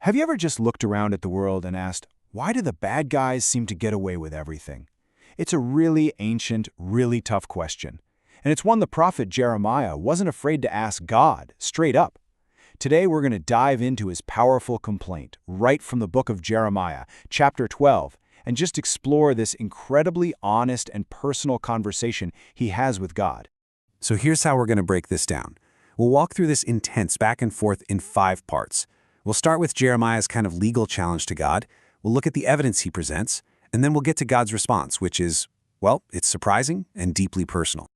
Have you ever just looked around at the world and asked, why do the bad guys seem to get away with everything? It's a really ancient, really tough question. And it's one the prophet Jeremiah wasn't afraid to ask God straight up. Today we're going to dive into his powerful complaint right from the book of Jeremiah, chapter 12, and just explore this incredibly honest and personal conversation he has with God. So here's how we're going to break this down. We'll walk through this intense back and forth in 5 parts. We'll start with Jeremiah's kind of legal challenge to God. We'll look at the evidence he presents, and then we'll get to God's response, which is, well, it's surprising and deeply personal.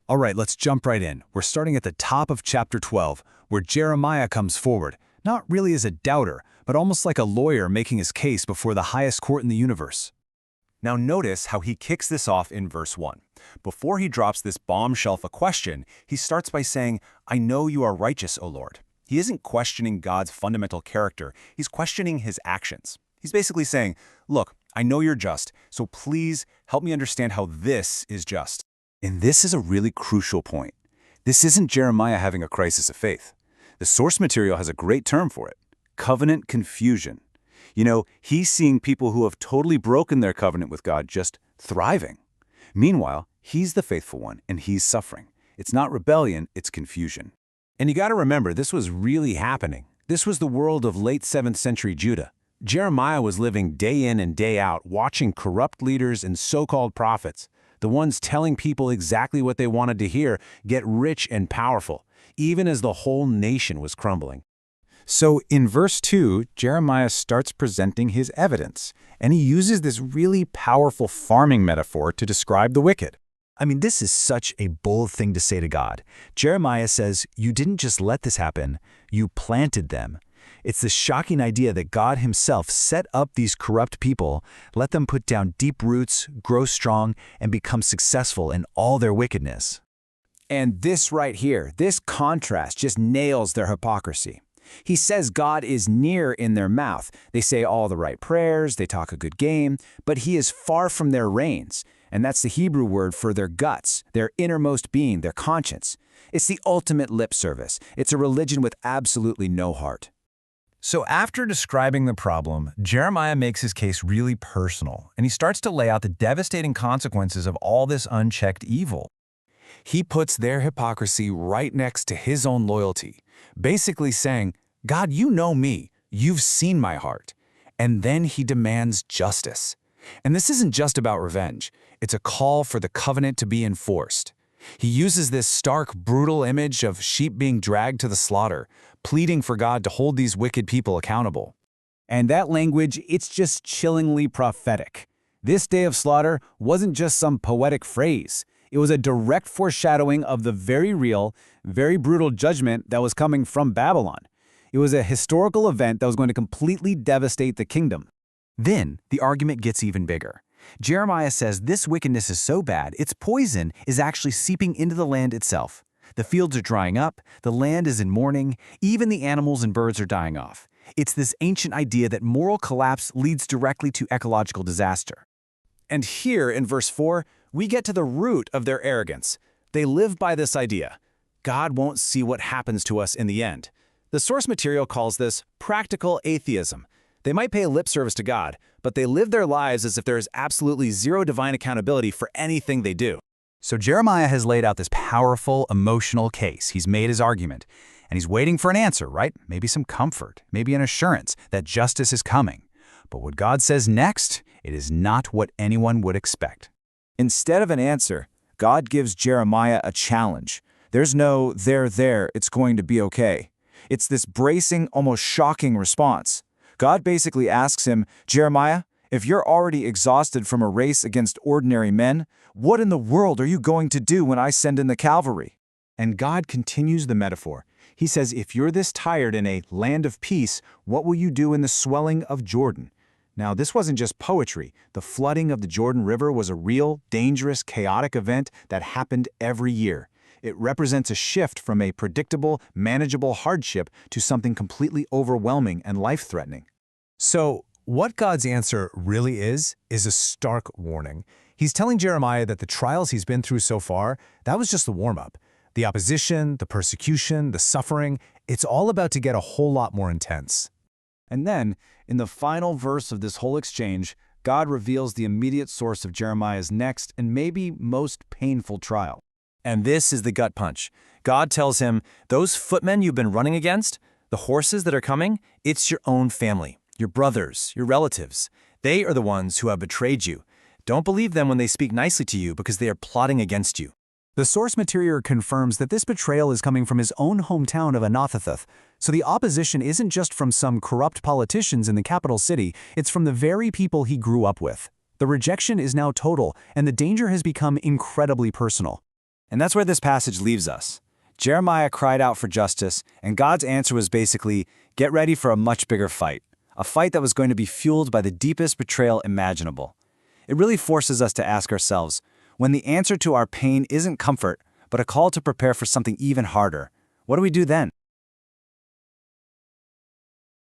All right, let's jump right in. We're starting at the top of chapter 12, where Jeremiah comes forward, not really as a doubter, but almost like a lawyer making his case before the highest court in the universe. Now notice how he kicks this off in verse 1. Before he drops this bombshell of a question, he starts by saying, "I know you are righteous, O Lord." He isn't questioning God's fundamental character, he's questioning his actions. He's basically saying, look, I know you're just, so please help me understand how this is just. And this is a really crucial point. This isn't Jeremiah having a crisis of faith. The source material has a great term for it: covenant confusion. You know, he's seeing people who have totally broken their covenant with God just thriving. Meanwhile, he's the faithful one, and he's suffering. It's not rebellion, it's confusion. And you got to remember, this was really happening. This was the world of late 7th century Judah. Jeremiah was living day in and day out, watching corrupt leaders and so-called prophets, the ones telling people exactly what they wanted to hear, get rich and powerful, even as the whole nation was crumbling. So in verse 2, Jeremiah starts presenting his evidence, and he uses this really powerful farming metaphor to describe the wicked. I mean, this is such a bold thing to say to God. Jeremiah says, you didn't just let this happen, you planted them. It's the shocking idea that God himself set up these corrupt people, let them put down deep roots, grow strong, and become successful in all their wickedness. And this right here, this contrast just nails their hypocrisy. He says God is near in their mouth. They say all the right prayers, they talk a good game, but he is far from their reins. And that's the Hebrew word for their guts, their innermost being, their conscience. It's the ultimate lip service. It's a religion with absolutely no heart. So after describing the problem, Jeremiah makes his case really personal, and he starts to lay out the devastating consequences of all this unchecked evil. He puts their hypocrisy right next to his own loyalty, basically saying, God, you know me, you've seen my heart. And then he demands justice. And this isn't just about revenge. It's a call for the covenant to be enforced. He uses this stark, brutal image of sheep being dragged to the slaughter, pleading for God to hold these wicked people accountable. And that language, it's just chillingly prophetic. This day of slaughter wasn't just some poetic phrase. It was a direct foreshadowing of the very real, very brutal judgment that was coming from Babylon. It was a historical event that was going to completely devastate the kingdom. Then the argument gets even bigger. Jeremiah says this wickedness is so bad, its poison is actually seeping into the land itself. The fields are drying up, the land is in mourning, even the animals and birds are dying off. It's this ancient idea that moral collapse leads directly to ecological disaster. And here in verse 4, we get to the root of their arrogance. They live by this idea: God won't see what happens to us in the end. The source material calls this practical atheism. They might pay lip service to God, but they live their lives as if there is absolutely zero divine accountability for anything they do. So Jeremiah has laid out this powerful, emotional case. He's made his argument, and he's waiting for an answer, right? Maybe some comfort, maybe an assurance that justice is coming. But what God says next, it is not what anyone would expect. Instead of an answer, God gives Jeremiah a challenge. There's no there, it's going to be okay. It's this bracing, almost shocking response. God basically asks him, Jeremiah, if you're already exhausted from a race against ordinary men, what in the world are you going to do when I send in the cavalry? And God continues the metaphor. He says, if you're this tired in a land of peace, what will you do in the swelling of Jordan? Now, this wasn't just poetry. The flooding of the Jordan River was a real, dangerous, chaotic event that happened every year. It represents a shift from a predictable, manageable hardship to something completely overwhelming and life-threatening. So, what God's answer really is a stark warning. He's telling Jeremiah that the trials he's been through so far, that was just the warm-up. The opposition, the persecution, the suffering, it's all about to get a whole lot more intense. And then, in the final verse of this whole exchange, God reveals the immediate source of Jeremiah's next and maybe most painful trial. And this is the gut punch. God tells him, those footmen you've been running against, the horses that are coming, it's your own family, your brothers, your relatives. They are the ones who have betrayed you. Don't believe them when they speak nicely to you because they are plotting against you. The source material confirms that this betrayal is coming from his own hometown of Anathoth, so the opposition isn't just from some corrupt politicians in the capital city, it's from the very people he grew up with. The rejection is now total, and the danger has become incredibly personal. And that's where this passage leaves us. Jeremiah cried out for justice, and God's answer was basically, get ready for a much bigger fight. A fight that was going to be fueled by the deepest betrayal imaginable. It really forces us to ask ourselves, when the answer to our pain isn't comfort, but a call to prepare for something even harder, what do we do then?